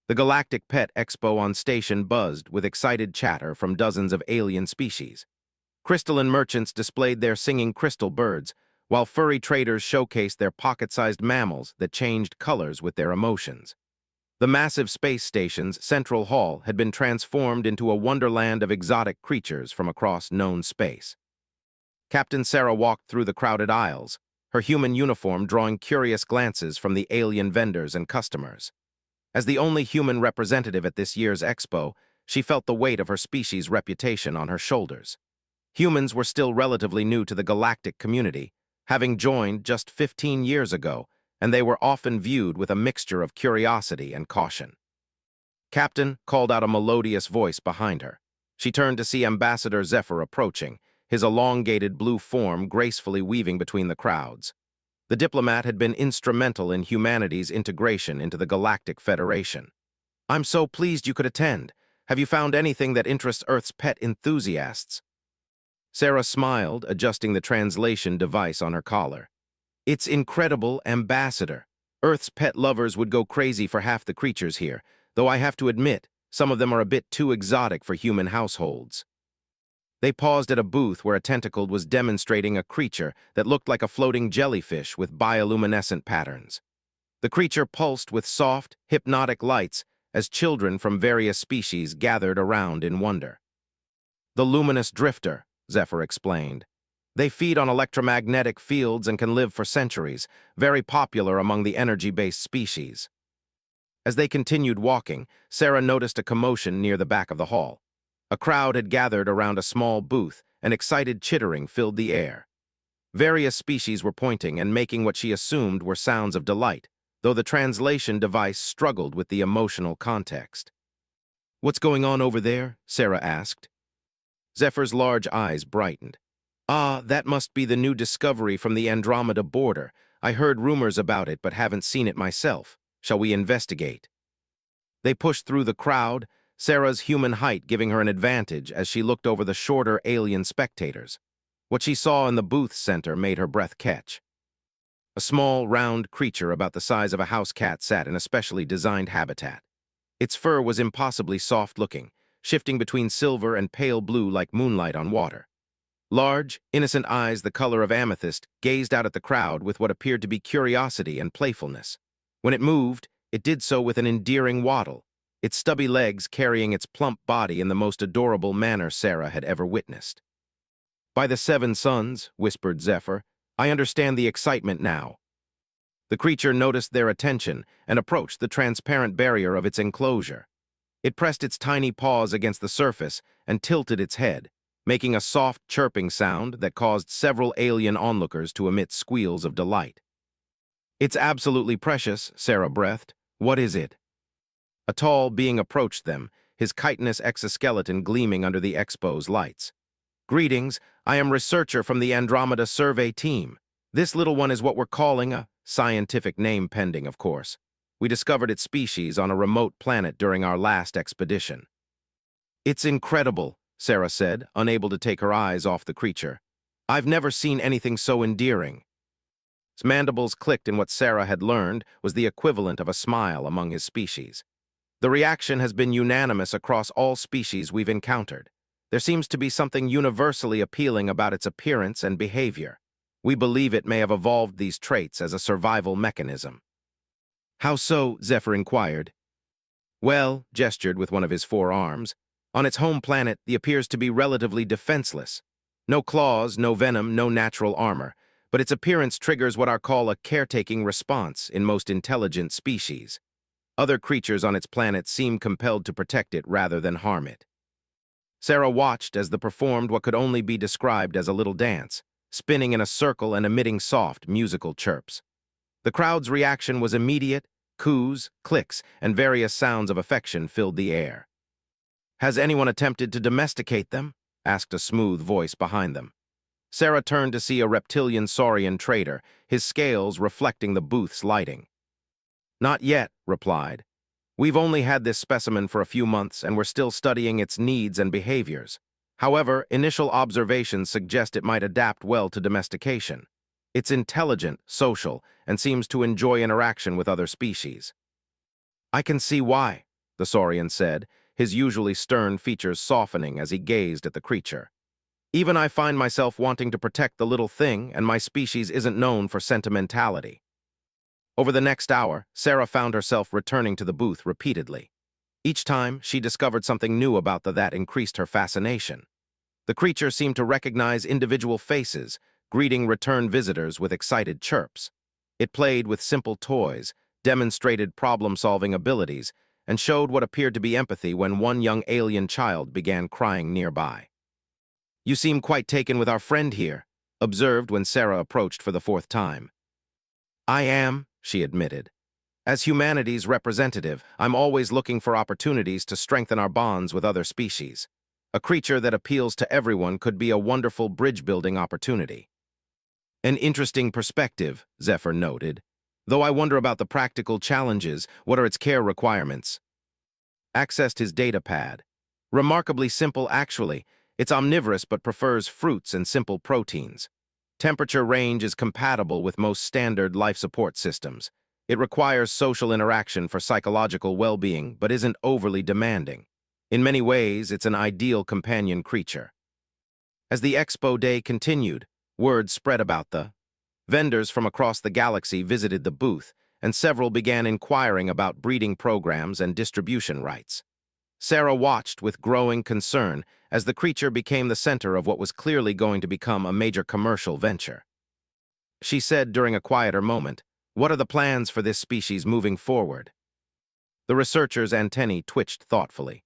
The Galactic Pet Expo on station buzzed with excited chatter from dozens of alien species. Crystalline merchants displayed their singing crystal birds, while furry traders showcased their pocket-sized mammals that changed colors with their emotions. The massive space station's central hall had been transformed into a wonderland of exotic creatures from across known space. Captain Sarah walked through the crowded aisles, her human uniform drawing curious glances from the alien vendors and customers. As the only human representative at this year's expo, she felt the weight of her species' reputation on her shoulders. Humans were still relatively new to the galactic community, having joined just 15 years ago, and they were often viewed with a mixture of curiosity and caution. "Captain," called out a melodious voice behind her. She turned to see Ambassador Zephyr approaching, his elongated blue form gracefully weaving between the crowds. The diplomat had been instrumental in humanity's integration into the Galactic Federation. "I'm so pleased you could attend. Have you found anything that interests Earth's pet enthusiasts?" Sarah smiled, adjusting the translation device on her collar. "It's incredible, Ambassador. Earth's pet lovers would go crazy for half the creatures here, though I have to admit, some of them are a bit too exotic for human households." They paused at a booth where a tentacled was demonstrating a creature that looked like a floating jellyfish with bioluminescent patterns. The creature pulsed with soft, hypnotic lights as children from various species gathered around in wonder. "The luminous drifter," Zephyr explained. "They feed on electromagnetic fields and can live for centuries, very popular among the energy-based species." As they continued walking, Sarah noticed a commotion near the back of the hall. A crowd had gathered around a small booth, and excited chittering filled the air. Various species were pointing and making what she assumed were sounds of delight, though the translation device struggled with the emotional context. "What's going on over there?" Sarah asked. Zephyr's large eyes brightened. "Ah, that must be the new discovery from the Andromeda border. I heard rumors about it but haven't seen it myself. Shall we investigate?" They pushed through the crowd, Sarah's human height giving her an advantage as she looked over the shorter alien spectators. What she saw in the booth center made her breath catch. A small, round creature about the size of a house cat sat in a specially designed habitat. Its fur was impossibly soft-looking, shifting between silver and pale blue like moonlight on water. Large, innocent eyes the color of amethyst gazed out at the crowd with what appeared to be curiosity and playfulness. When it moved, it did so with an endearing waddle, its stubby legs carrying its plump body in the most adorable manner Sarah had ever witnessed. "By the seven suns," whispered Zephyr, "I understand the excitement now." The creature noticed their attention and approached the transparent barrier of its enclosure. It pressed its tiny paws against the surface and tilted its head, making a soft chirping sound that caused several alien onlookers to emit squeals of delight. "It's absolutely precious," Sarah breathed. "What is it?" A tall being approached them, his chitinous exoskeleton gleaming under the expo's lights. "Greetings, I am researcher from the Andromeda Survey team. This little one is what we're calling a scientific name pending, of course. We discovered its species on a remote planet during our last expedition." "It's incredible," Sarah said, unable to take her eyes off the creature. "I've never seen anything so endearing." His mandibles clicked in what Sarah had learned was the equivalent of a smile among his species. "The reaction has been unanimous across all species we've encountered. There seems to be something universally appealing about its appearance and behavior. We believe it may have evolved these traits as a survival mechanism." "How so?" Zephyr inquired. "Well," gestured with one of his forearms, "on its home planet, it appears to be relatively defenseless. No claws, no venom, no natural armor, but its appearance triggers what are called a caretaking response in most intelligent species. Other creatures on its planet seem compelled to protect it rather than harm it." Sarah watched as the performed what could only be described as a little dance, spinning in a circle and emitting soft, musical chirps. The crowd's reaction was immediate. Coos, clicks, and various sounds of affection filled the air. "Has anyone attempted to domesticate them?" asked a smooth voice behind them. Sarah turned to see a reptilian saurian trader, his scales reflecting the booth's lighting. "Not yet," replied. "We've only had this specimen for a few months and we're still studying its needs and behaviors. However, initial observations suggest it might adapt well to domestication. It's intelligent, social, and seems to enjoy interaction with other species." "I can see why. the saurian said, his usually stern features softening as he gazed at the creature. Even I find myself wanting to protect the little thing, and my species isn't known for sentimentality. Over the next hour, Sarah found herself returning to the booth repeatedly. Each time, she discovered something new about that increased her fascination. The creature seemed to recognize individual faces, greeting return visitors with excited chirps. It played with simple toys, demonstrated problem-solving abilities, and showed what appeared to be empathy when one young alien child began crying nearby. "You seem quite taken with our friend here," observed when Sarah approached for the fourth time. "I am," she admitted. "As humanity's representative, I'm always looking for opportunities to strengthen our bonds with other species. A creature that appeals to everyone could be a wonderful bridge-building opportunity." "An interesting perspective," Zephyr noted. "Though I wonder about the practical challenges. What are its care requirements?" Accessed his data pad. "Remarkably simple, actually. It's omnivorous but prefers fruits and simple proteins. Temperature range is compatible with most standard life support systems. It requires social interaction for psychological well-being but isn't overly demanding. In many ways, it's an ideal companion creature." As the expo day continued, word spread about the vendors from across the galaxy visited the booth, and several began inquiring about breeding programs and distribution rights. Sarah watched with growing concern as the creature became the center of what was clearly going to become a major commercial venture. She said during a quieter moment, "What are the plans for this species moving forward?" The researcher's antennae twitched thoughtfully.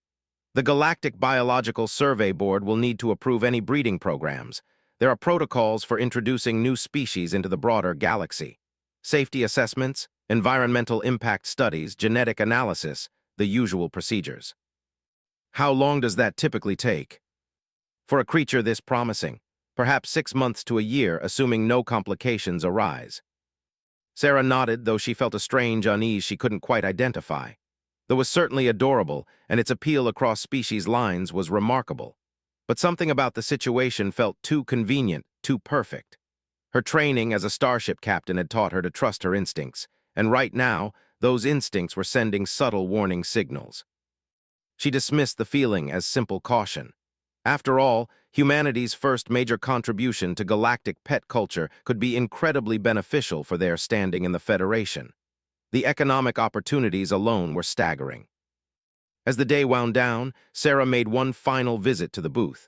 "The Galactic Biological Survey Board will need to approve any breeding programs. There are protocols for introducing new species into the broader galaxy. Safety assessments, environmental impact studies, genetic analysis, the usual procedures." "How long does that typically take?" "For a creature this promising, perhaps 6 months to a year, assuming no complications arise." Sarah nodded, though she felt a strange unease she couldn't quite identify. Though was certainly adorable, and its appeal across species lines was remarkable. But something about the situation felt too convenient, too perfect. Her training as a starship captain had taught her to trust her instincts, and right now, those instincts were sending subtle warning signals. She dismissed the feeling as simple caution. After all, humanity's first major contribution to galactic pet culture could be incredibly beneficial for their standing in the Federation. The economic opportunities alone were staggering. As the day wound down, Sarah made one final visit to the booth.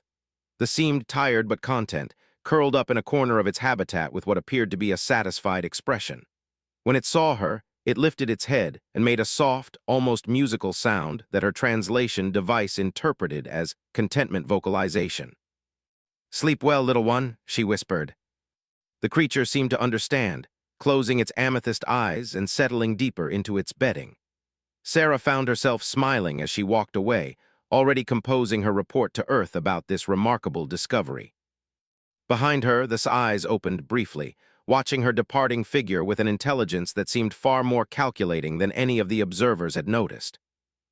The seemed tired but content, curled up in a corner of its habitat with what appeared to be a satisfied expression. When it saw her, it lifted its head and made a soft, almost musical sound that her translation device interpreted as contentment vocalization. "Sleep well, little one," she whispered. The creature seemed to understand, closing its amethyst eyes and settling deeper into its bedding. Sarah found herself smiling as she walked away, already composing her report to Earth about this remarkable discovery. Behind her, the eyes opened briefly, watching her departing figure with an intelligence that seemed far more calculating than any of the observers had noticed.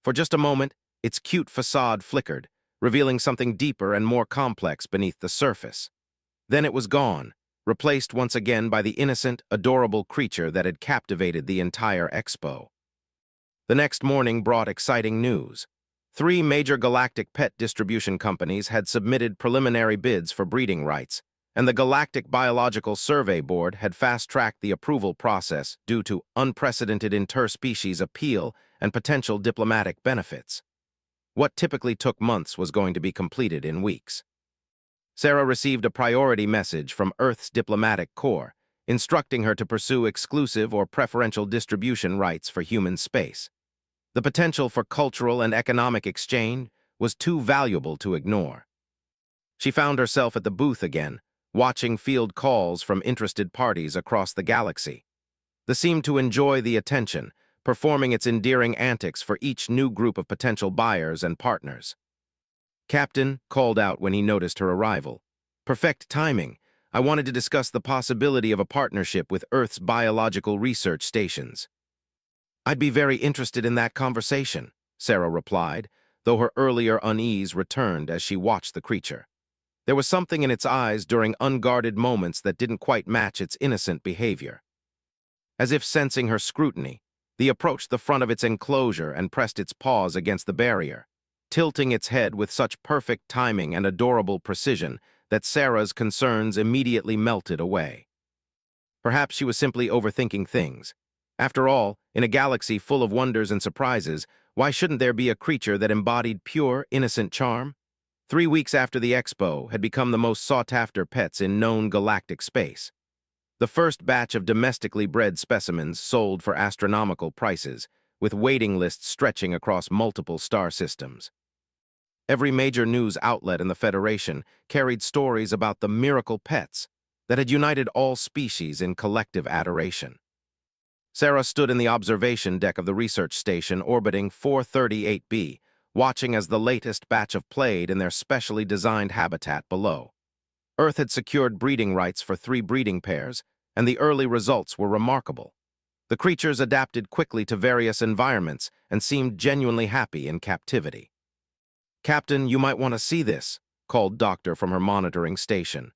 For just a moment, its cute facade flickered, revealing something deeper and more complex beneath the surface. Then it was gone, replaced once again by the innocent, adorable creature that had captivated the entire expo. The next morning brought exciting news. 3 major galactic pet distribution companies had submitted preliminary bids for breeding rights, and the Galactic Biological Survey Board had fast-tracked the approval process due to unprecedented interspecies appeal and potential diplomatic benefits. What typically took months was going to be completed in weeks. Sarah received a priority message from Earth's diplomatic corps, instructing her to pursue exclusive or preferential distribution rights for human space. The potential for cultural and economic exchange was too valuable to ignore. She found herself at the booth again, watching field calls from interested parties across the galaxy. They seemed to enjoy the attention, performing its endearing antics for each new group of potential buyers and partners. "Captain," called out when he noticed her arrival. "Perfect timing. I wanted to discuss the possibility of a partnership with Earth's biological research stations." "I'd be very interested in that conversation," Sarah replied, though her earlier unease returned as she watched the creature. There was something in its eyes during unguarded moments that didn't quite match its innocent behavior. As if sensing her scrutiny, The approached the front of its enclosure and pressed its paws against the barrier, tilting its head with such perfect timing and adorable precision that Sarah's concerns immediately melted away. Perhaps she was simply overthinking things. After all, in a galaxy full of wonders and surprises, why shouldn't there be a creature that embodied pure, innocent charm? 3 weeks after the expo had become the most sought-after pets in known galactic space. The first batch of domestically bred specimens sold for astronomical prices, with waiting lists stretching across multiple star systems. Every major news outlet in the Federation carried stories about the miracle pets that had united all species in collective adoration. Sarah stood in the observation deck of the research station orbiting 438b, watching as the latest batch of played in their specially designed habitat below. Earth had secured breeding rights for 3 breeding pairs, and the early results were remarkable. The creatures adapted quickly to various environments and seemed genuinely happy in captivity. "Captain, you might want to see this," called Doctor from her monitoring station.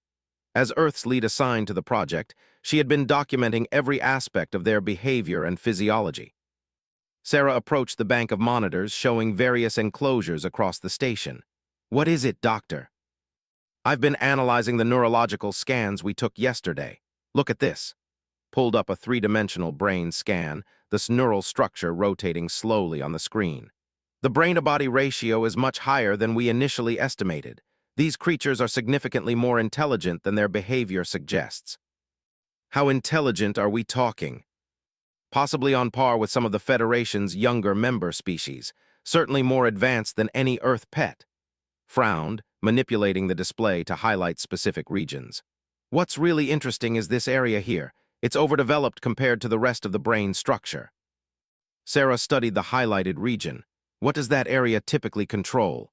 As Earth's lead assigned to the project, she had been documenting every aspect of their behavior and physiology. Sarah approached the bank of monitors showing various enclosures across the station. "What is it, Doctor?" "I've been analyzing the neurological scans we took yesterday. Look at this." Pulled up a 3-dimensional brain scan, this neural structure rotating slowly on the screen. "The brain-to-body ratio is much higher than we initially estimated. These creatures are significantly more intelligent than their behavior suggests." "How intelligent are we talking?" "Possibly on par with some of the Federation's younger member species, certainly more advanced than any Earth pet." Frowned, manipulating the display to highlight specific regions. "What's really interesting is this area here. It's overdeveloped compared to the rest of the brain structure." Sarah studied the highlighted region. "What does that area typically control?"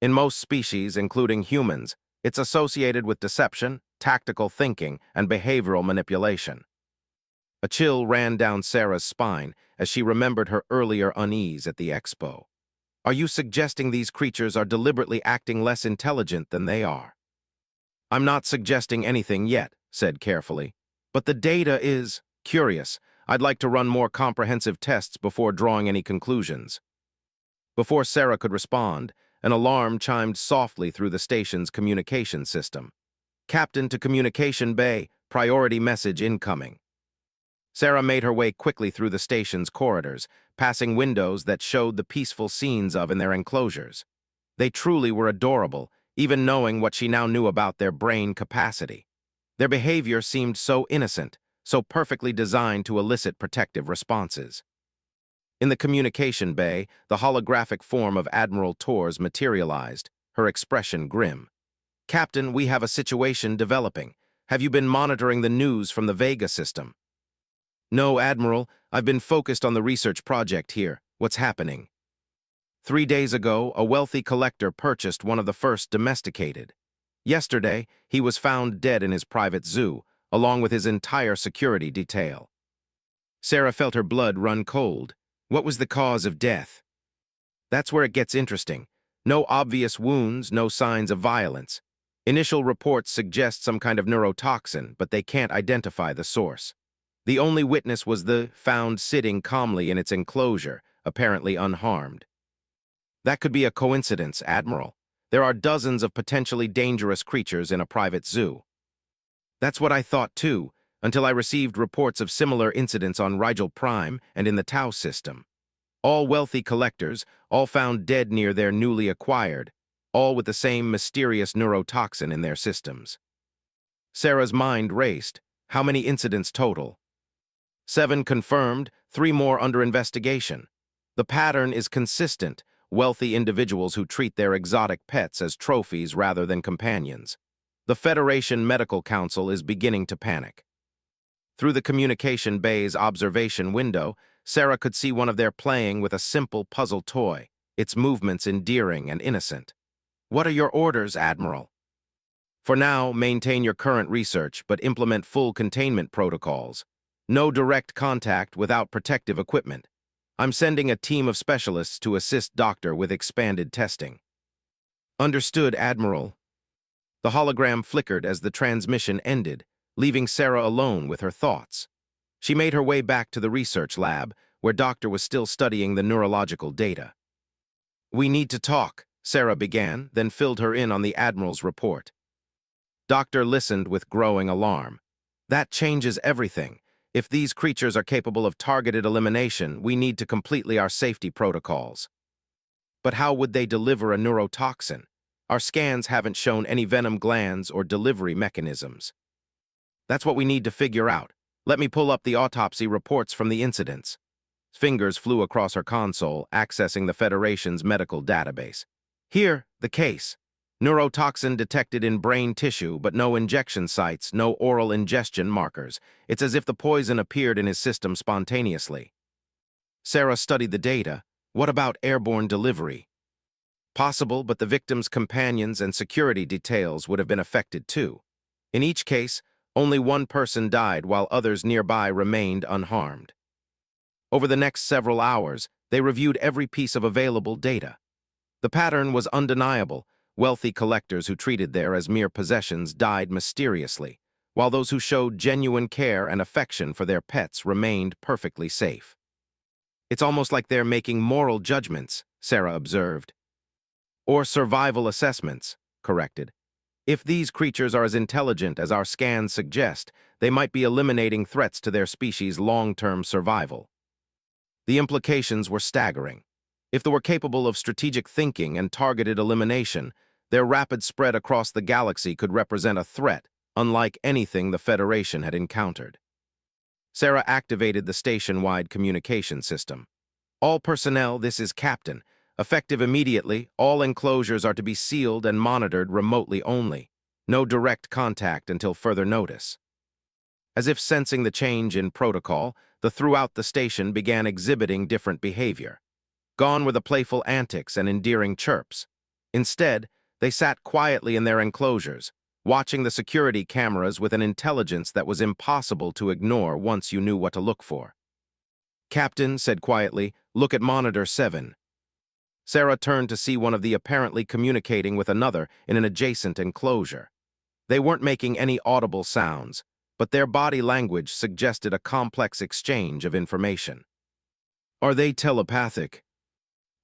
"In most species, including humans, it's associated with deception, tactical thinking, and behavioral manipulation." A chill ran down Sarah's spine as she remembered her earlier unease at the expo. "Are you suggesting these creatures are deliberately acting less intelligent than they are?" "I'm not suggesting anything yet," said carefully. "But the data is curious. I'd like to run more comprehensive tests before drawing any conclusions." Before Sarah could respond, an alarm chimed softly through the station's communication system. "Captain to Communication Bay, priority message incoming." Sarah made her way quickly through the station's corridors, passing windows that showed the peaceful scenes in their enclosures. They truly were adorable, even knowing what she now knew about their brain capacity. Their behavior seemed so innocent, so perfectly designed to elicit protective responses. In the communication bay, the holographic form of Admiral Torres materialized, her expression grim. "Captain, we have a situation developing. Have you been monitoring the news from the Vega system?" "No, Admiral. I've been focused on the research project here. What's happening?" 3 days ago, a wealthy collector purchased one of the first domesticated. Yesterday, he was found dead in his private zoo, along with his entire security detail. Sarah felt her blood run cold. What was the cause of death? That's where it gets interesting. No obvious wounds, no signs of violence. Initial reports suggest some kind of neurotoxin, but they can't identify the source. The only witness was the found sitting calmly in its enclosure, apparently unharmed. That could be a coincidence, Admiral. There are dozens of potentially dangerous creatures in a private zoo. That's what I thought too, until I received reports of similar incidents on Rigel Prime and in the Tau system. All wealthy collectors, all found dead near their newly acquired, all with the same mysterious neurotoxin in their systems. Sarah's mind raced. How many incidents total? 7 confirmed, 3 more under investigation. The pattern is consistent: wealthy individuals who treat their exotic pets as trophies rather than companions. The Federation Medical Council is beginning to panic. Through the communication bay's observation window, Sarah could see one of their playing with a simple puzzle toy, its movements endearing and innocent. "What are your orders, Admiral?" "For now, maintain your current research, but implement full containment protocols. No direct contact without protective equipment. I'm sending a team of specialists to assist Doctor with expanded testing." "Understood, Admiral." The hologram flickered as the transmission ended, leaving Sarah alone with her thoughts. She made her way back to the research lab, where Doctor was still studying the neurological data. "We need to talk," Sarah began, then filled her in on the Admiral's report. Doctor listened with growing alarm. "That changes everything. If these creatures are capable of targeted elimination, we need to completely our safety protocols." "But how would they deliver a neurotoxin? Our scans haven't shown any venom glands or delivery mechanisms." "That's what we need to figure out. Let me pull up the autopsy reports from the incidents." Fingers flew across her console, accessing the Federation's medical database. "Here, the case. Neurotoxin detected in brain tissue, but no injection sites, no oral ingestion markers. It's as if the poison appeared in his system spontaneously." Sarah studied the data. "What about airborne delivery?" "Possible, but the victim's companions and security details would have been affected too. In each case, only one person died while others nearby remained unharmed." Over the next several hours, they reviewed every piece of available data. The pattern was undeniable. Wealthy collectors who treated there as mere possessions died mysteriously, while those who showed genuine care and affection for their pets remained perfectly safe. "It's almost like they're making moral judgments," Sarah observed. "Or survival assessments," corrected. "If these creatures are as intelligent as our scans suggest, they might be eliminating threats to their species' long-term survival." The implications were staggering. If they were capable of strategic thinking and targeted elimination, their rapid spread across the galaxy could represent a threat unlike anything the Federation had encountered. Sarah activated the station-wide communication system. "All personnel, this is Captain. Effective immediately, all enclosures are to be sealed and monitored remotely only. No direct contact until further notice." As if sensing the change in protocol, throughout the station began exhibiting different behavior. Gone were the playful antics and endearing chirps. Instead, they sat quietly in their enclosures, watching the security cameras with an intelligence that was impossible to ignore once you knew what to look for. "Captain," said quietly, "look at Monitor 7. Sarah turned to see one of the apparently communicating with another in an adjacent enclosure. They weren't making any audible sounds, but their body language suggested a complex exchange of information. "Are they telepathic?"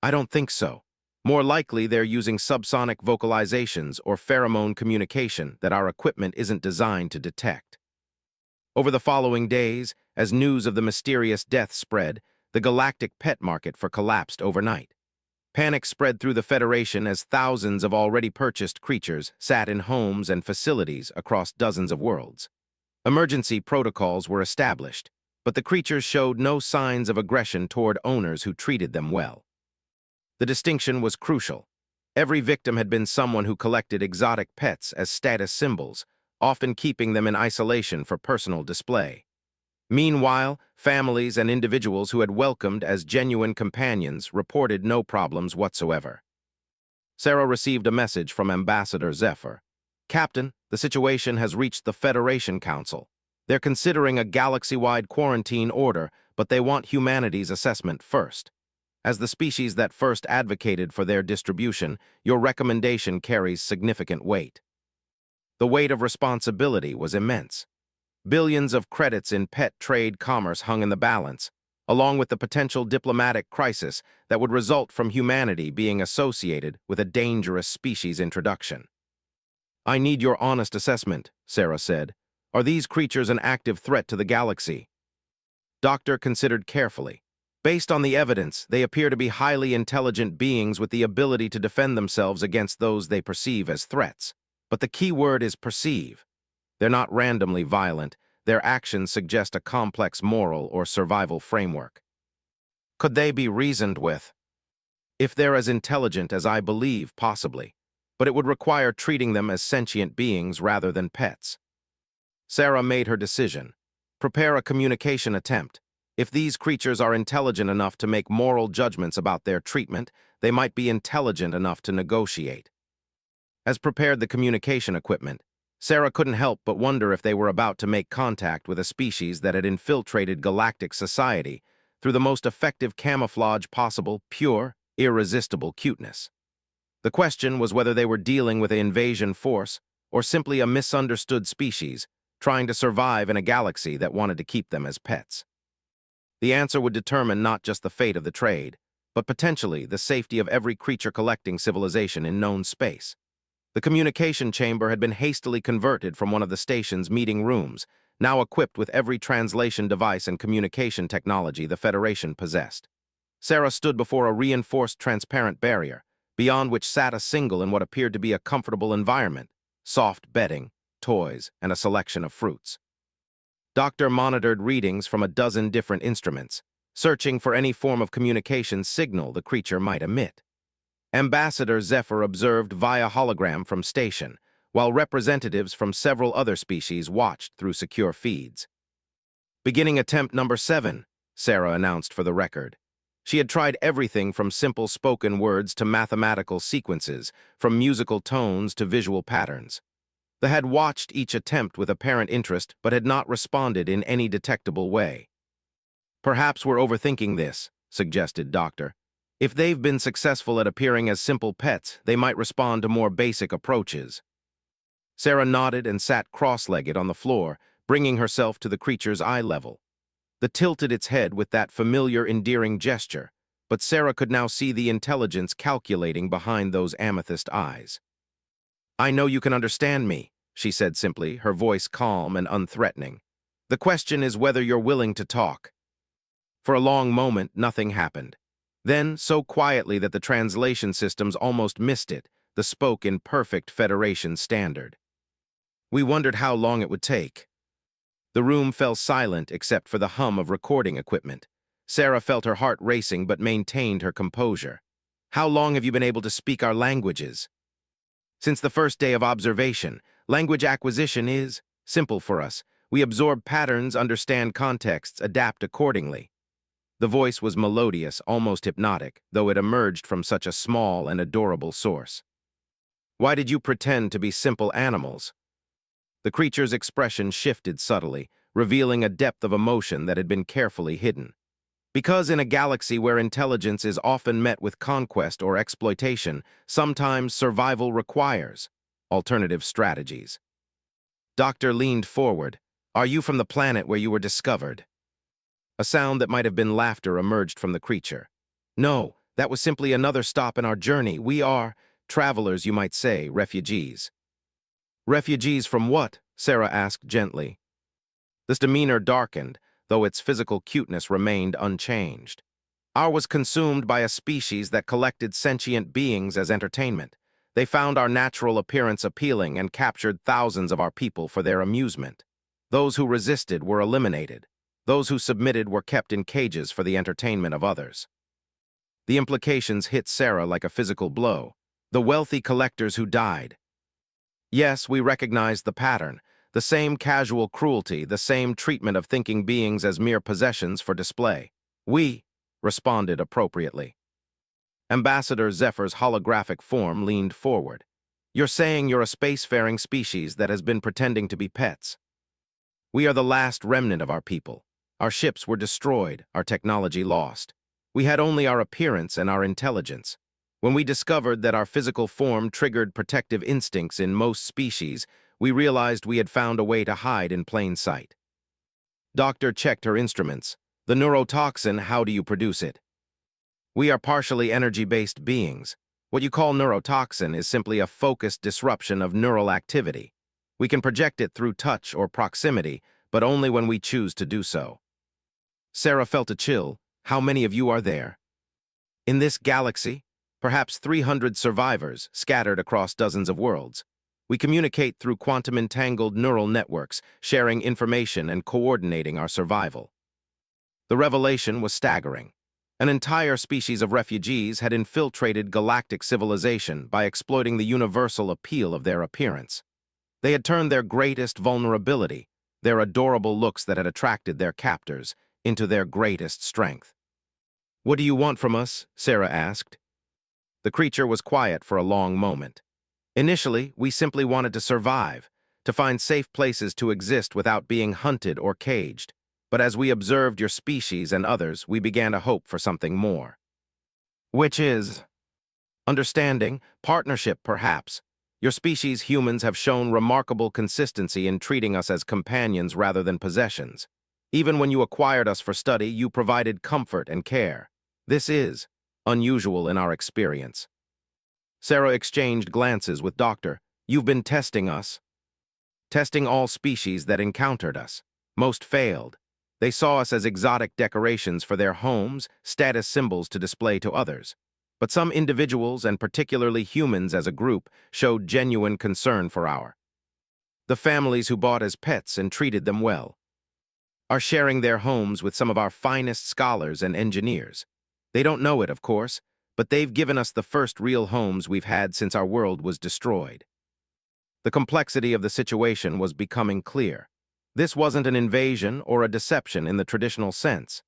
"I don't think so. More likely they're using subsonic vocalizations or pheromone communication that our equipment isn't designed to detect." Over the following days, as news of the mysterious death spread, the galactic pet market collapsed overnight. Panic spread through the Federation as thousands of already purchased creatures sat in homes and facilities across dozens of worlds. Emergency protocols were established, but the creatures showed no signs of aggression toward owners who treated them well. The distinction was crucial. Every victim had been someone who collected exotic pets as status symbols, often keeping them in isolation for personal display. Meanwhile, families and individuals who had welcomed as genuine companions reported no problems whatsoever. Sarah received a message from Ambassador Zephyr. "Captain, the situation has reached the Federation Council. They're considering a galaxy-wide quarantine order, but they want humanity's assessment first. As the species that first advocated for their distribution, your recommendation carries significant weight." The weight of responsibility was immense. Billions of credits in pet trade commerce hung in the balance, along with the potential diplomatic crisis that would result from humanity being associated with a dangerous species introduction. "I need your honest assessment," Sarah said. "Are these creatures an active threat to the galaxy?" Doctor considered carefully. "Based on the evidence, they appear to be highly intelligent beings with the ability to defend themselves against those they perceive as threats. But the key word is perceive. They're not randomly violent. Their actions suggest a complex moral or survival framework. Could they be reasoned with? If they're as intelligent as I believe, possibly. But it would require treating them as sentient beings rather than pets." Sarah made her decision. "Prepare a communication attempt. If these creatures are intelligent enough to make moral judgments about their treatment, they might be intelligent enough to negotiate." As prepared the communication equipment, Sarah couldn't help but wonder if they were about to make contact with a species that had infiltrated galactic society through the most effective camouflage possible: pure, irresistible cuteness. The question was whether they were dealing with an invasion force or simply a misunderstood species trying to survive in a galaxy that wanted to keep them as pets. The answer would determine not just the fate of the trade, but potentially the safety of every creature-collecting civilization in known space. The communication chamber had been hastily converted from one of the station's meeting rooms, now equipped with every translation device and communication technology the Federation possessed. Sarah stood before a reinforced transparent barrier, beyond which sat a single in what appeared to be a comfortable environment, soft bedding, toys, and a selection of fruits. Doctor monitored readings from a dozen different instruments, searching for any form of communication signal the creature might emit. Ambassador Zephyr observed via hologram from station, while representatives from several other species watched through secure feeds. Beginning attempt number 7, Sarah announced for the record. She had tried everything from simple spoken words to mathematical sequences, from musical tones to visual patterns. They had watched each attempt with apparent interest but had not responded in any detectable way. Perhaps we're overthinking this, suggested Doctor. If they've been successful at appearing as simple pets, they might respond to more basic approaches. Sarah nodded and sat cross-legged on the floor, bringing herself to the creature's eye level. The tilted its head with that familiar, endearing gesture, but Sarah could now see the intelligence calculating behind those amethyst eyes. "I know you can understand me," she said simply, her voice calm and unthreatening. "The question is whether you're willing to talk." For a long moment, nothing happened. Then, so quietly that the translation systems almost missed it, the spoke in perfect Federation standard. We wondered how long it would take. The room fell silent except for the hum of recording equipment. Sarah felt her heart racing but maintained her composure. "How long have you been able to speak our languages?" "Since the first day of observation. Language acquisition is simple for us. We absorb patterns, understand contexts, adapt accordingly." The voice was melodious, almost hypnotic, though it emerged from such a small and adorable source. "Why did you pretend to be simple animals?" The creature's expression shifted subtly, revealing a depth of emotion that had been carefully hidden. "Because in a galaxy where intelligence is often met with conquest or exploitation, sometimes survival requires alternative strategies." Doctor leaned forward. "Are you from the planet where you were discovered?" A sound that might have been laughter emerged from the creature. "No, that was simply another stop in our journey. We are travelers, you might say, refugees." "Refugees from what?" Sarah asked gently. This demeanor darkened, though its physical cuteness remained unchanged. "Our was consumed by a species that collected sentient beings as entertainment. They found our natural appearance appealing and captured thousands of our people for their amusement. Those who resisted were eliminated. Those who submitted were kept in cages for the entertainment of others." The implications hit Sarah like a physical blow. The wealthy collectors who died. Yes, we recognized the pattern. The same casual cruelty, the same treatment of thinking beings as mere possessions for display. We responded appropriately. Ambassador Zephyr's holographic form leaned forward. "You're saying you're a spacefaring species that has been pretending to be pets." "We are the last remnant of our people. Our ships were destroyed, our technology lost. We had only our appearance and our intelligence. When we discovered that our physical form triggered protective instincts in most species, we realized we had found a way to hide in plain sight." Doctor checked her instruments. "The neurotoxin, how do you produce it?" "We are partially energy-based beings. What you call neurotoxin is simply a focused disruption of neural activity. We can project it through touch or proximity, but only when we choose to do so." Sarah felt a chill. "How many of you are there?" "In this galaxy? Perhaps 300 survivors, scattered across dozens of worlds. We communicate through quantum-entangled neural networks, sharing information and coordinating our survival." The revelation was staggering. An entire species of refugees had infiltrated galactic civilization by exploiting the universal appeal of their appearance. They had turned their greatest vulnerability, their adorable looks that had attracted their captors, into their greatest strength. "What do you want from us?" Sarah asked. The creature was quiet for a long moment. "Initially, we simply wanted to survive, to find safe places to exist without being hunted or caged. But as we observed your species and others, we began to hope for something more." "Which is?" "Understanding, partnership, perhaps. Your species, humans, have shown remarkable consistency in treating us as companions rather than possessions. Even when you acquired us for study, you provided comfort and care. This is unusual in our experience. Sarah exchanged glances with Doctor. You've been testing us. Testing all species that encountered us. Most failed. They saw us as exotic decorations for their homes, status symbols to display to others. But some individuals, and particularly humans as a group, showed genuine concern for the families who bought as pets and treated them well, are sharing their homes with some of our finest scholars and engineers. They don't know it, of course, but they've given us the first real homes we've had since our world was destroyed. The complexity of the situation was becoming clear. This wasn't an invasion or a deception in the traditional sense.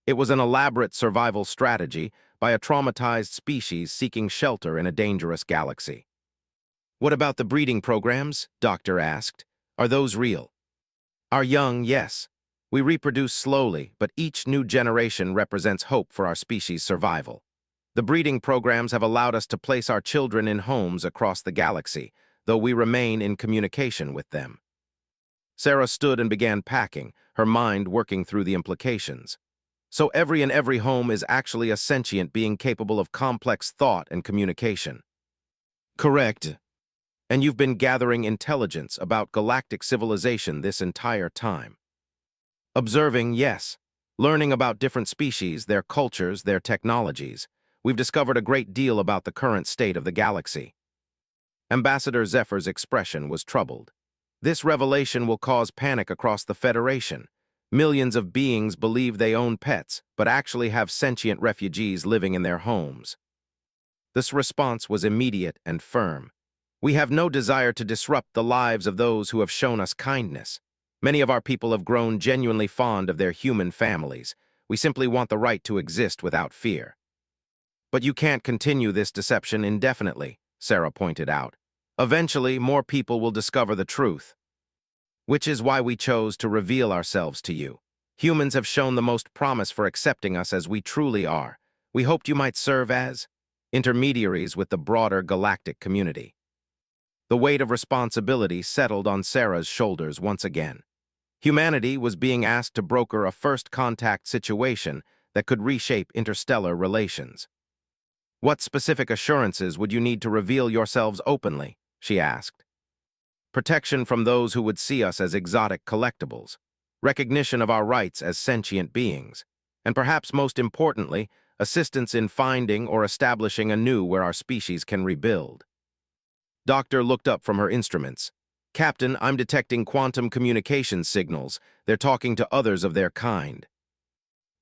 It was an elaborate survival strategy by a traumatized species seeking shelter in a dangerous galaxy. What about the breeding programs? Doctor asked. Are those real? Our young, yes. We reproduce slowly, but each new generation represents hope for our species' survival. The breeding programs have allowed us to place our children in homes across the galaxy, though we remain in communication with them. Sarah stood and began packing, her mind working through the implications. So every home is actually a sentient being capable of complex thought and communication. Correct. And you've been gathering intelligence about galactic civilization this entire time. Observing, yes. Learning about different species, their cultures, their technologies. We've discovered a great deal about the current state of the galaxy. Ambassador Zephyr's expression was troubled. This revelation will cause panic across the Federation. Millions of beings believe they own pets, but actually have sentient refugees living in their homes. This response was immediate and firm. We have no desire to disrupt the lives of those who have shown us kindness. Many of our people have grown genuinely fond of their human families. We simply want the right to exist without fear. But you can't continue this deception indefinitely, Sarah pointed out. Eventually, more people will discover the truth. Which is why we chose to reveal ourselves to you. Humans have shown the most promise for accepting us as we truly are. We hoped you might serve as intermediaries with the broader galactic community. The weight of responsibility settled on Sarah's shoulders once again. Humanity was being asked to broker a first-contact situation that could reshape interstellar relations. What specific assurances would you need to reveal yourselves openly? She asked. Protection from those who would see us as exotic collectibles, recognition of our rights as sentient beings, and perhaps most importantly, assistance in finding or establishing anew where our species can rebuild. Doctor looked up from her instruments. Captain, I'm detecting quantum communication signals. They're talking to others of their kind.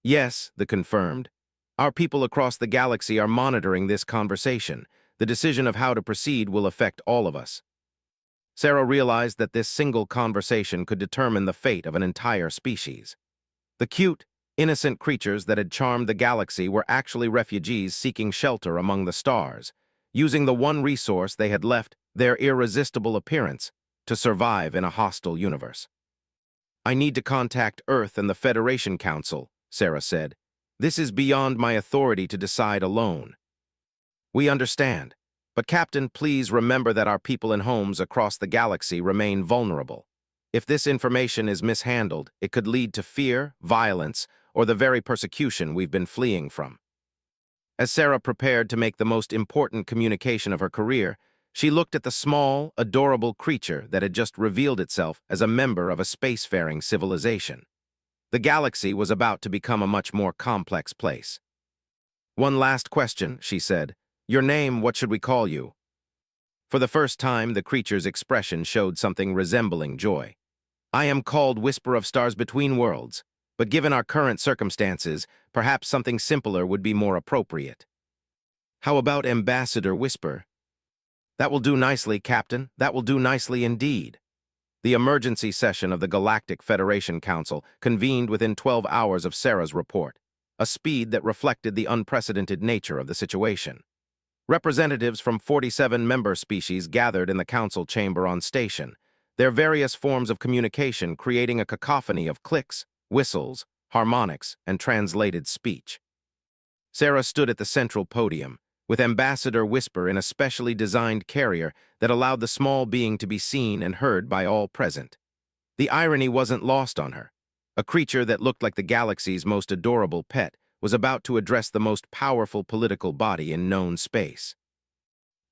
Yes, the confirmed. Our people across the galaxy are monitoring this conversation. The decision of how to proceed will affect all of us. Sarah realized that this single conversation could determine the fate of an entire species. The cute, innocent creatures that had charmed the galaxy were actually refugees seeking shelter among the stars, using the one resource they had left, their irresistible appearance, to survive in a hostile universe. I need to contact Earth and the Federation Council, Sarah said. This is beyond my authority to decide alone. We understand. But Captain, please remember that our people and homes across the galaxy remain vulnerable. If this information is mishandled, it could lead to fear, violence, or the very persecution we've been fleeing from. As Sarah prepared to make the most important communication of her career, she looked at the small, adorable creature that had just revealed itself as a member of a spacefaring civilization. The galaxy was about to become a much more complex place. One last question, she said. Your name, what should we call you? For the first time, the creature's expression showed something resembling joy. I am called Whisper of Stars Between Worlds, but given our current circumstances, perhaps something simpler would be more appropriate. How about Ambassador Whisper? That will do nicely, Captain. That will do nicely indeed. The emergency session of the Galactic Federation Council convened within 12 hours of Sarah's report, a speed that reflected the unprecedented nature of the situation. Representatives from 47 member species gathered in the council chamber on station, their various forms of communication creating a cacophony of clicks, whistles, harmonics, and translated speech. Sarah stood at the central podium, with Ambassador Whisper in a specially designed carrier that allowed the small being to be seen and heard by all present. The irony wasn't lost on her. A creature that looked like the galaxy's most adorable pet was about to address the most powerful political body in known space.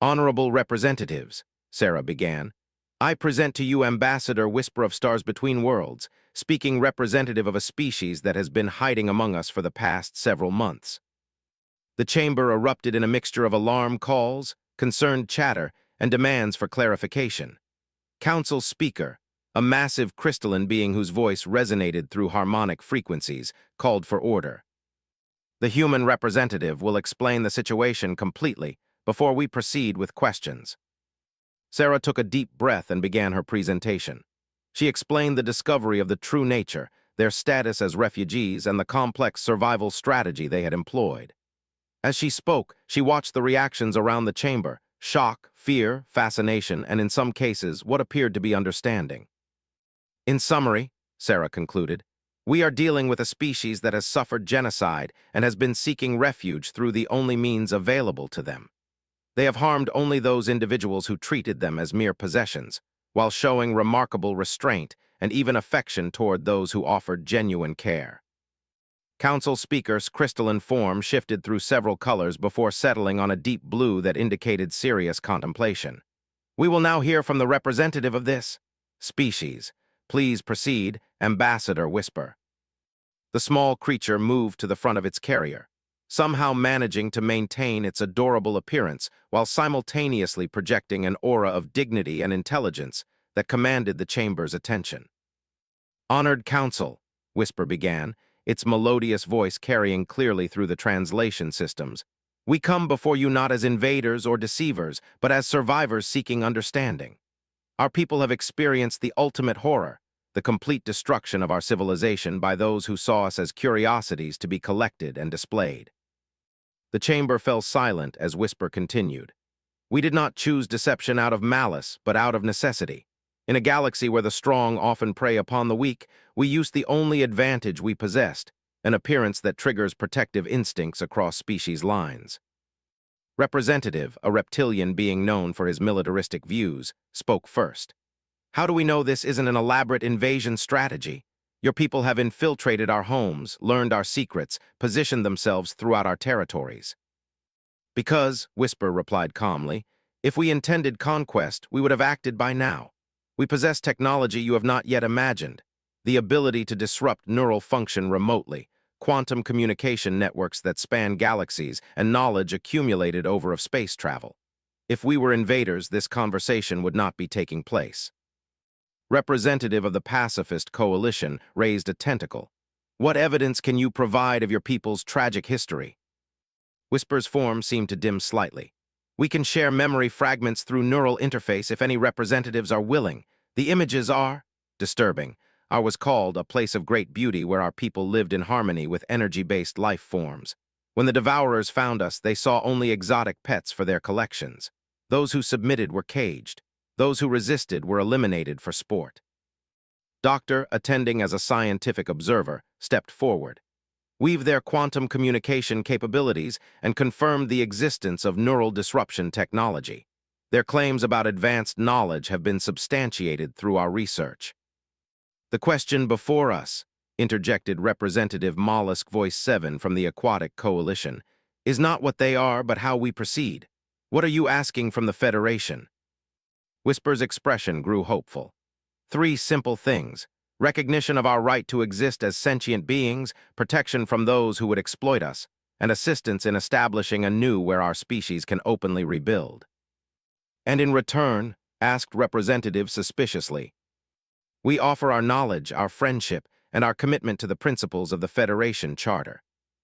"Honorable representatives," Sarah began, "I present to you Ambassador Whisper of Stars Between Worlds, speaking representative of a species that has been hiding among us for the past several months." The chamber erupted in a mixture of alarm calls, concerned chatter, and demands for clarification. Council Speaker, a massive crystalline being whose voice resonated through harmonic frequencies, called for order. "The human representative will explain the situation completely before we proceed with questions." Sarah took a deep breath and began her presentation. She explained the discovery of the true nature, their status as refugees, and the complex survival strategy they had employed. As she spoke, she watched the reactions around the chamber: shock, fear, fascination, and in some cases, what appeared to be understanding. "In summary," Sarah concluded, "we are dealing with a species that has suffered genocide and has been seeking refuge through the only means available to them. They have harmed only those individuals who treated them as mere possessions, while showing remarkable restraint and even affection toward those who offered genuine care." Council Speaker's crystalline form shifted through several colors before settling on a deep blue that indicated serious contemplation. "We will now hear from the representative of this species. Please proceed, Ambassador Whisper." The small creature moved to the front of its carrier, somehow managing to maintain its adorable appearance while simultaneously projecting an aura of dignity and intelligence that commanded the chamber's attention. "Honored Council," Whisper began, its melodious voice carrying clearly through the translation systems, "we come before you not as invaders or deceivers, but as survivors seeking understanding. Our people have experienced the ultimate horror, the complete destruction of our civilization by those who saw us as curiosities to be collected and displayed." The chamber fell silent as Whisper continued. "We did not choose deception out of malice, but out of necessity. In a galaxy where the strong often prey upon the weak, we used the only advantage we possessed, an appearance that triggers protective instincts across species lines." Representative, a reptilian being known for his militaristic views, spoke first. "How do we know this isn't an elaborate invasion strategy? Your people have infiltrated our homes, learned our secrets, positioned themselves throughout our territories." "Because," Whisper replied calmly, "if we intended conquest, we would have acted by now. We possess technology you have not yet imagined, the ability to disrupt neural function remotely, quantum communication networks that span galaxies, and knowledge accumulated over of space travel. If we were invaders, this conversation would not be taking place." Representative of the Pacifist Coalition raised a tentacle. "What evidence can you provide of your people's tragic history?" Whisper's form seemed to dim slightly. "We can share memory fragments through neural interface if any representatives are willing. The images are disturbing. Ours was called a place of great beauty where our people lived in harmony with energy-based life forms. When the Devourers found us, they saw only exotic pets for their collections. Those who submitted were caged. Those who resisted were eliminated for sport." Doctor, attending as a scientific observer, stepped forward. "We've their quantum communication capabilities and confirmed the existence of neural disruption technology. Their claims about advanced knowledge have been substantiated through our research." "The question before us," interjected Representative Mollusk Voice 7 from the Aquatic Coalition, "is not what they are, but how we proceed. What are you asking from the Federation?" Whisper's expression grew hopeful. "Three simple things: recognition of our right to exist as sentient beings, protection from those who would exploit us, and assistance in establishing anew where our species can openly rebuild." "And in return," asked Representative suspiciously. "We offer our knowledge, our friendship, and our commitment to the principles of the Federation Charter.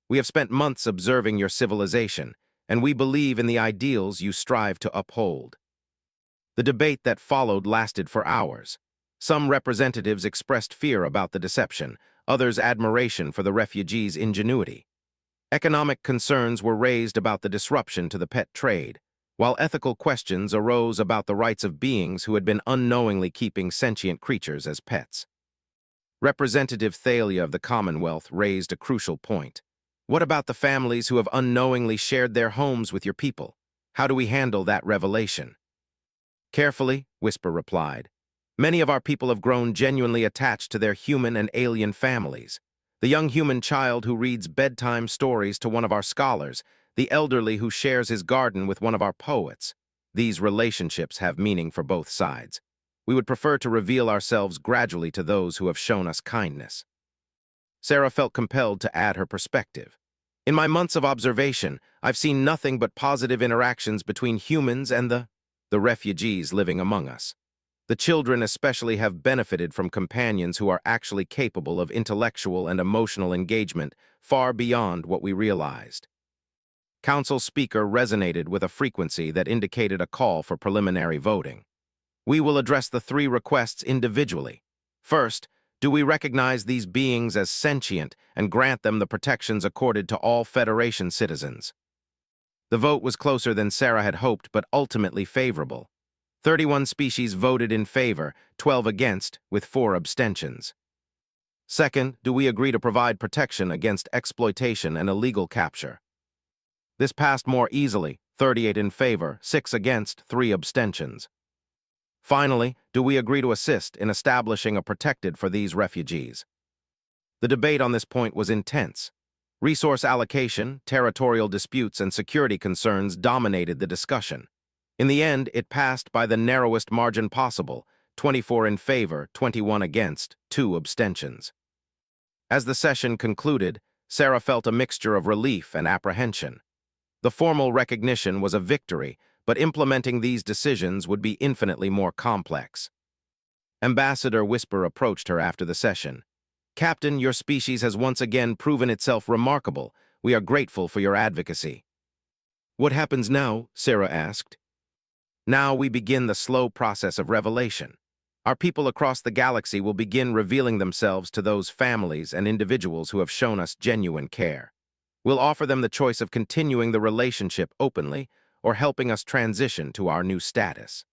We have spent months observing your civilization, and we believe in the ideals you strive to uphold." The debate that followed lasted for hours. Some representatives expressed fear about the deception, others admiration for the refugees' ingenuity. Economic concerns were raised about the disruption to the pet trade, while ethical questions arose about the rights of beings who had been unknowingly keeping sentient creatures as pets. Representative Thalia of the Commonwealth raised a crucial point. "What about the families who have unknowingly shared their homes with your people? How do we handle that revelation?" "Carefully," Whisper replied. Many of our people have grown genuinely attached to their human and alien families. The young human child who reads bedtime stories to one of our scholars, the elderly who shares his garden with one of our poets. These relationships have meaning for both sides. We would prefer to reveal ourselves gradually to those who have shown us kindness. Sarah felt compelled to add her perspective. In my months of observation, I've seen nothing but positive interactions between humans and the refugees living among us. The children especially have benefited from companions who are actually capable of intellectual and emotional engagement far beyond what we realized. Council speaker resonated with a frequency that indicated a call for preliminary voting. We will address the three requests individually. First, do we recognize these beings as sentient and grant them the protections accorded to all Federation citizens? The vote was closer than Sarah had hoped, but ultimately favorable. 31 species voted in favor, 12 against, with 4 abstentions. Second, do we agree to provide protection against exploitation and illegal capture? This passed more easily, 38 in favor, 6 against, 3 abstentions. Finally, do we agree to assist in establishing a protected for these refugees? The debate on this point was intense. Resource allocation, territorial disputes, and security concerns dominated the discussion. In the end, it passed by the narrowest margin possible, 24 in favor, 21 against, 2 abstentions. As the session concluded, Sarah felt a mixture of relief and apprehension. The formal recognition was a victory, but implementing these decisions would be infinitely more complex. Ambassador Whisper approached her after the session. "Captain, your species has once again proven itself remarkable. We are grateful for your advocacy." "What happens now?" Sarah asked. "Now we begin the slow process of revelation. Our people across the galaxy will begin revealing themselves to those families and individuals who have shown us genuine care. We'll offer them the choice of continuing the relationship openly or helping us transition to our new status.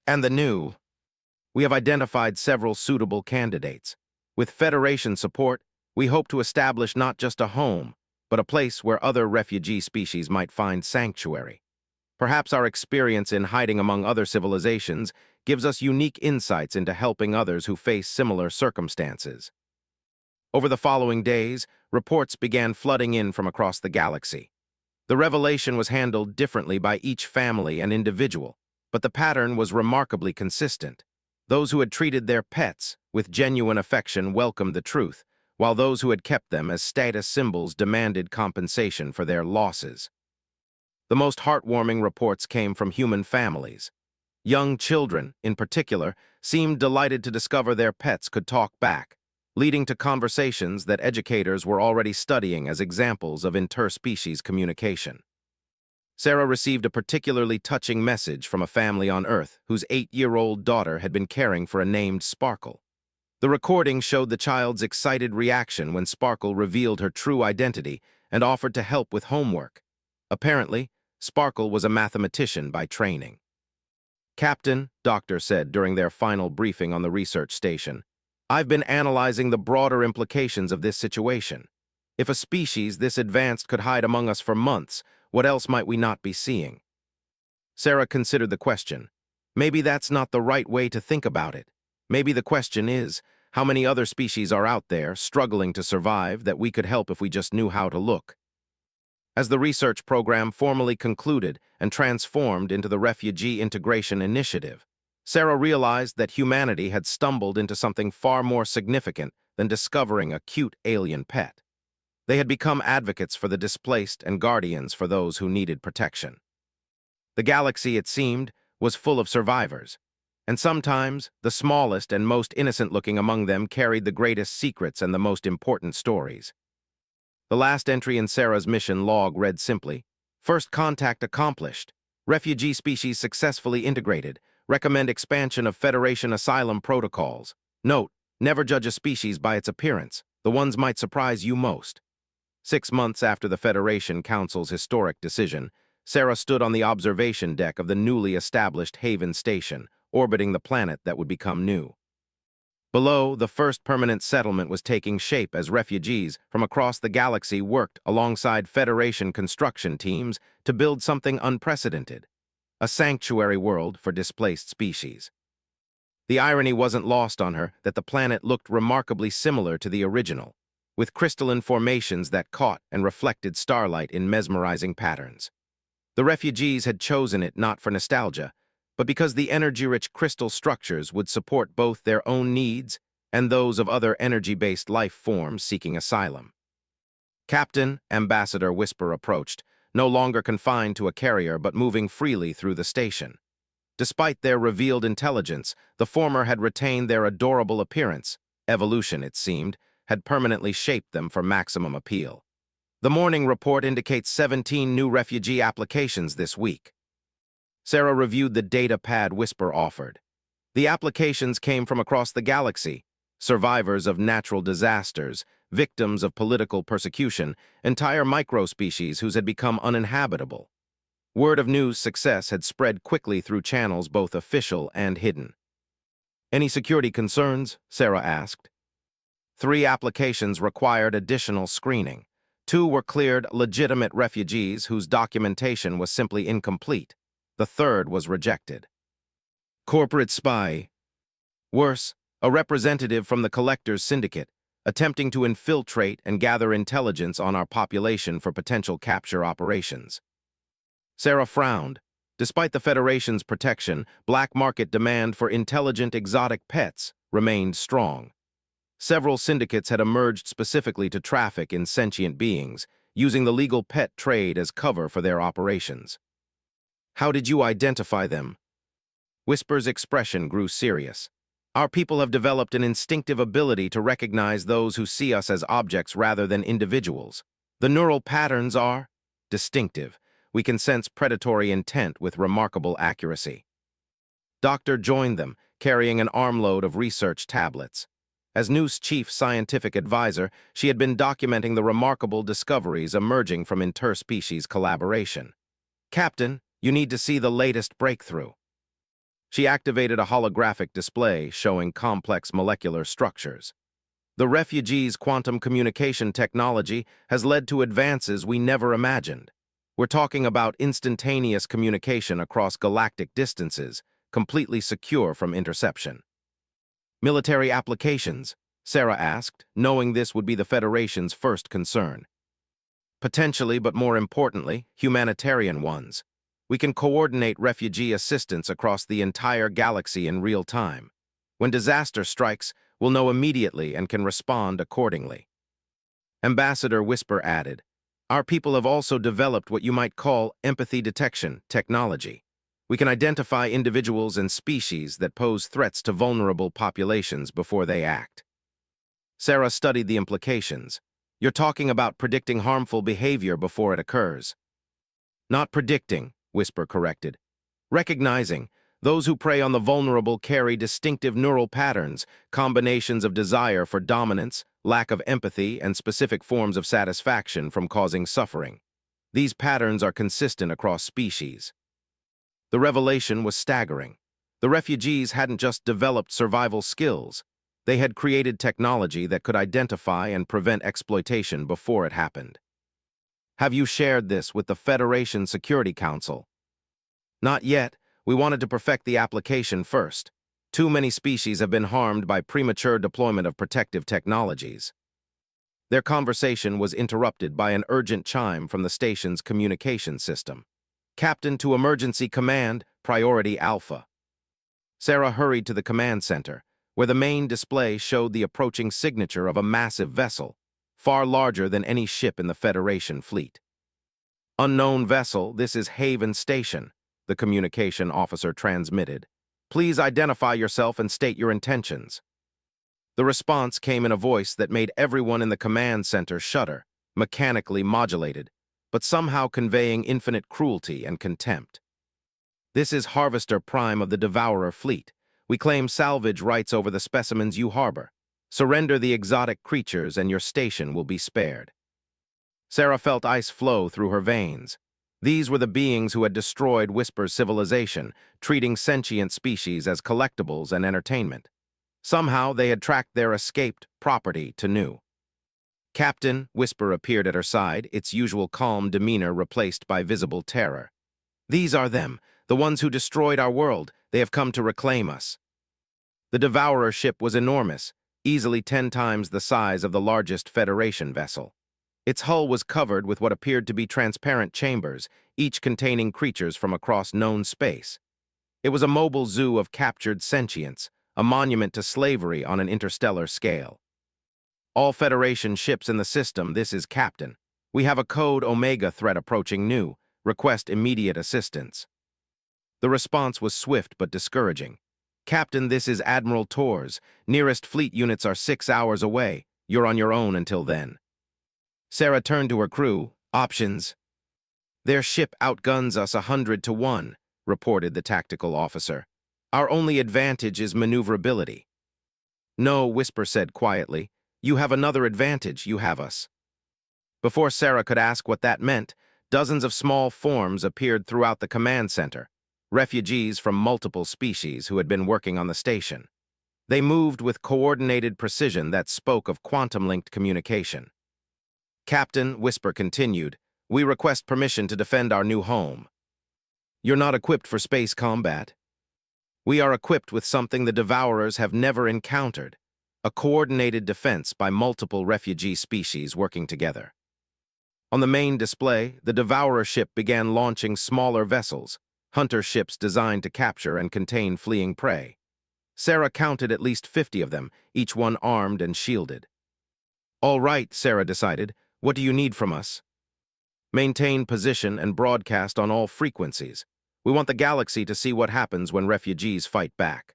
We have identified several suitable candidates. With Federation support, we hope to establish not just a home, but a place where other refugee species might find sanctuary. Perhaps our experience in hiding among other civilizations gives us unique insights into helping others who face similar circumstances. Over the following days, reports began flooding in from across the galaxy. The revelation was handled differently by each family and individual, but the pattern was remarkably consistent. Those who had treated their pets with genuine affection welcomed the truth, while those who had kept them as status symbols demanded compensation for their losses. The most heartwarming reports came from human families. Young children, in particular, seemed delighted to discover their pets could talk back, leading to conversations that educators were already studying as examples of interspecies communication. Sarah received a particularly touching message from a family on Earth whose 8-year-old daughter had been caring for a named Sparkle. The recording showed the child's excited reaction when Sparkle revealed her true identity and offered to help with homework. Apparently, Sparkle was a mathematician by training. "Captain," Doctor said during their final briefing on the research station, "I've been analyzing the broader implications of this situation. If a species this advanced could hide among us for months, what else might we not be seeing?" Sarah considered the question. Maybe that's not the right way to think about it. Maybe the question is, how many other species are out there struggling to survive that we could help if we just knew how to look? As the research program formally concluded and transformed into the Refugee Integration Initiative, Sarah realized that humanity had stumbled into something far more significant than discovering a cute alien pet. They had become advocates for the displaced and guardians for those who needed protection. The galaxy, it seemed, was full of survivors, and sometimes the smallest and most innocent-looking among them carried the greatest secrets and the most important stories. The last entry in Sarah's mission log read simply, "First contact accomplished. Refugee species successfully integrated. Recommend expansion of Federation asylum protocols. Note, never judge a species by its appearance. The ones might surprise you most." 6 months after the Federation Council's historic decision, Sarah stood on the observation deck of the newly established Haven Station, orbiting the planet that would become new. Below, the first permanent settlement was taking shape as refugees from across the galaxy worked alongside Federation construction teams to build something unprecedented, a sanctuary world for displaced species. The irony wasn't lost on her that the planet looked remarkably similar to the original, with crystalline formations that caught and reflected starlight in mesmerizing patterns. The refugees had chosen it not for nostalgia, but because the energy-rich crystal structures would support both their own needs and those of other energy-based life forms seeking asylum. Captain, Ambassador Whisper approached, no longer confined to a carrier but moving freely through the station. Despite their revealed intelligence, the former had retained their adorable appearance. Evolution, it seemed, had permanently shaped them for maximum appeal. The morning report indicates 17 new refugee applications this week. Sarah reviewed the data pad Whisper offered. The applications came from across the galaxy, survivors of natural disasters, victims of political persecution, entire microspecies whose had become uninhabitable. Word of news success had spread quickly through channels both official and hidden. "Any security concerns?" Sarah asked. 3 applications required additional screening. 2 were cleared legitimate refugees whose documentation was simply incomplete. The 3rd was rejected. Corporate spy. Worse, a representative from the Collectors Syndicate, attempting to infiltrate and gather intelligence on our population for potential capture operations. Sarah frowned. Despite the Federation's protection, black market demand for intelligent exotic pets remained strong. Several syndicates had emerged specifically to traffic in sentient beings, using the legal pet trade as cover for their operations. "How did you identify them?" Whisper's expression grew serious. "Our people have developed an instinctive ability to recognize those who see us as objects rather than individuals. The neural patterns are distinctive. We can sense predatory intent with remarkable accuracy." Doctor joined them, carrying an armload of research tablets. As NOOS's chief scientific advisor, she had been documenting the remarkable discoveries emerging from interspecies collaboration. "Captain, you need to see the latest breakthrough." She activated a holographic display showing complex molecular structures. "The refugees' quantum communication technology has led to advances we never imagined. We're talking about instantaneous communication across galactic distances, completely secure from interception." "Military applications?" Sarah asked, knowing this would be the Federation's first concern. "Potentially, but more importantly, humanitarian ones. We can coordinate refugee assistance across the entire galaxy in real time. When disaster strikes, we'll know immediately and can respond accordingly." Ambassador Whisper added, "Our people have also developed what you might call empathy detection technology. We can identify individuals and species that pose threats to vulnerable populations before they act." Sarah studied the implications. "You're talking about predicting harmful behavior before it occurs." "Not predicting," Whisper corrected. "Recognizing. Those who prey on the vulnerable carry distinctive neural patterns, combinations of desire for dominance, lack of empathy, and specific forms of satisfaction from causing suffering. These patterns are consistent across species." The revelation was staggering. The refugees hadn't just developed survival skills. They had created technology that could identify and prevent exploitation before it happened. "Have you shared this with the Federation Security Council?" "Not yet. We wanted to perfect the application first. Too many species have been harmed by premature deployment of protective technologies." Their conversation was interrupted by an urgent chime from the station's communication system. "Captain to Emergency Command, Priority Alpha." Sarah hurried to the command center, where the main display showed the approaching signature of a massive vessel, far larger than any ship in the Federation fleet. "Unknown vessel, this is Haven Station," the communication officer transmitted. "Please identify yourself and state your intentions." The response came in a voice that made everyone in the command center shudder, mechanically modulated, but somehow conveying infinite cruelty and contempt. "This is Harvester Prime of the Devourer Fleet. We claim salvage rights over the specimens you harbor. Surrender the exotic creatures and your station will be spared." Sarah felt ice flow through her veins. These were the beings who had destroyed Whisper's civilization, treating sentient species as collectibles and entertainment. Somehow they had tracked their escaped property to Nu. "Captain," Whisper appeared at her side, its usual calm demeanor replaced by visible terror. "These are them, the ones who destroyed our world. They have come to reclaim us." The Devourer ship was enormous, easily 10 times the size of the largest Federation vessel. Its hull was covered with what appeared to be transparent chambers, each containing creatures from across known space. It was a mobile zoo of captured sentience, a monument to slavery on an interstellar scale. All Federation ships in the system, this is Captain. We have a Code Omega threat approaching new. Request immediate assistance. The response was swift but discouraging. Captain, this is Admiral Torres. Nearest fleet units are 6 hours away. You're on your own until then. Sarah turned to her crew. Options. Their ship outguns us 100 to 1, reported the tactical officer. Our only advantage is maneuverability. No, Whisper said quietly. You have another advantage, you have us. Before Sarah could ask what that meant, dozens of small forms appeared throughout the command center, refugees from multiple species who had been working on the station. They moved with coordinated precision that spoke of quantum-linked communication. Captain, Whisper continued, we request permission to defend our new home. You're not equipped for space combat. We are equipped with something the Devourers have never encountered, a coordinated defense by multiple refugee species working together. On the main display, the Devourer ship began launching smaller vessels, hunter ships designed to capture and contain fleeing prey. Sarah counted at least 50 of them, each one armed and shielded. All right, Sarah decided. What do you need from us? Maintain position and broadcast on all frequencies. We want the galaxy to see what happens when refugees fight back.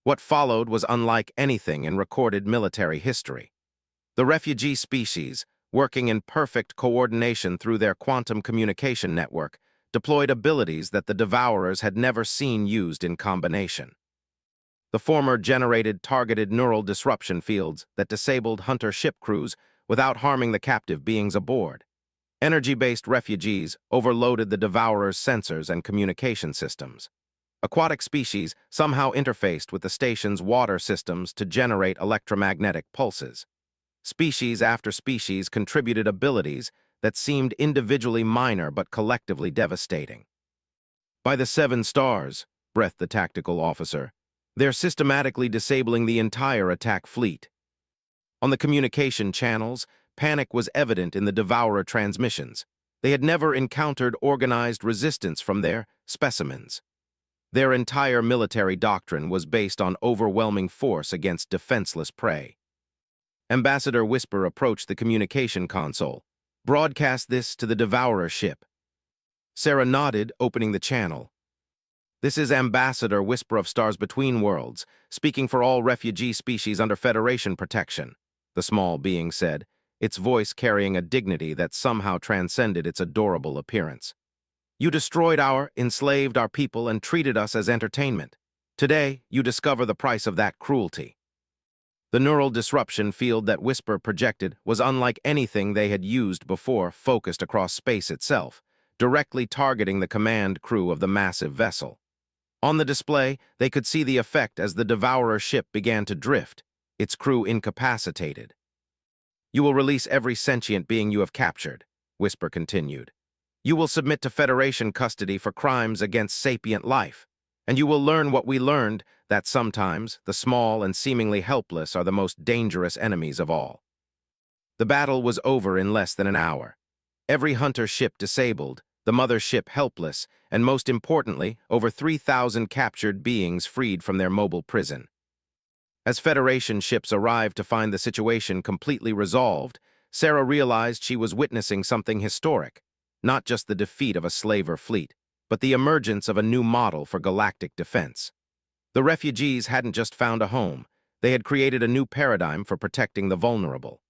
What followed was unlike anything in recorded military history. The refugee species, working in perfect coordination through their quantum communication network, deployed abilities that the Devourers had never seen used in combination. The former generated targeted neural disruption fields that disabled hunter ship crews without harming the captive beings aboard. Energy-based refugees overloaded the Devourers' sensors and communication systems. Aquatic species somehow interfaced with the station's water systems to generate electromagnetic pulses. Species after species contributed abilities that seemed individually minor but collectively devastating. By the 7 stars, breathed the tactical officer, they're systematically disabling the entire attack fleet. On the communication channels, panic was evident in the Devourer transmissions. They had never encountered organized resistance from their specimens. Their entire military doctrine was based on overwhelming force against defenseless prey. Ambassador Whisper approached the communication console. Broadcast this to the Devourer ship. Sarah nodded, opening the channel. This is Ambassador Whisper of Stars Between Worlds, speaking for all refugee species under Federation protection, the small being said, its voice carrying a dignity that somehow transcended its adorable appearance. You enslaved our people and treated us as entertainment. Today, you discover the price of that cruelty. The neural disruption field that Whisper projected was unlike anything they had used before, focused across space itself, directly targeting the command crew of the massive vessel. On the display, they could see the effect as the Devourer ship began to drift, its crew incapacitated. You will release every sentient being you have captured, Whisper continued. You will submit to Federation custody for crimes against sapient life, and you will learn what we learned, that sometimes the small and seemingly helpless are the most dangerous enemies of all. The battle was over in less than an hour. Every hunter ship disabled, the mother ship helpless, and most importantly, over 3,000 captured beings freed from their mobile prison. As Federation ships arrived to find the situation completely resolved, Sarah realized she was witnessing something historic, not just the defeat of a slaver fleet, but the emergence of a new model for galactic defense. The refugees hadn't just found a home, they had created a new paradigm for protecting the vulnerable.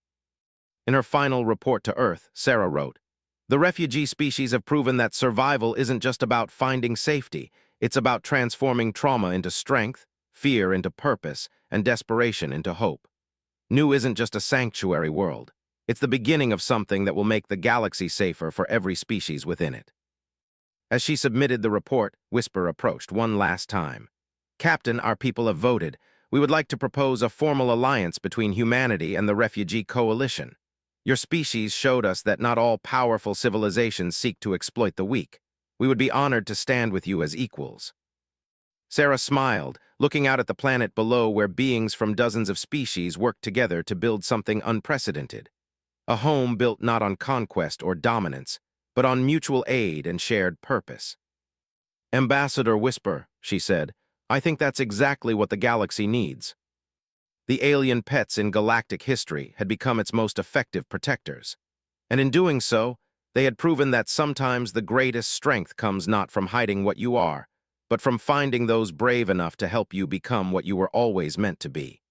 In her final report to Earth, Sarah wrote, "The refugee species have proven that survival isn't just about finding safety, it's about transforming trauma into strength, fear into purpose, and desperation into hope. New isn't just a sanctuary world, it's the beginning of something that will make the galaxy safer for every species within it." As she submitted the report, Whisper approached one last time. Captain, our people have voted. We would like to propose a formal alliance between humanity and the refugee coalition. Your species showed us that not all powerful civilizations seek to exploit the weak. We would be honored to stand with you as equals. Sarah smiled, looking out at the planet below where beings from dozens of species worked together to build something unprecedented. A home built not on conquest or dominance, but on mutual aid and shared purpose. Ambassador Whisper, she said, I think that's exactly what the galaxy needs. The alien pets in galactic history had become its most effective protectors. And in doing so, they had proven that sometimes the greatest strength comes not from hiding what you are, but from finding those brave enough to help you become what you were always meant to be.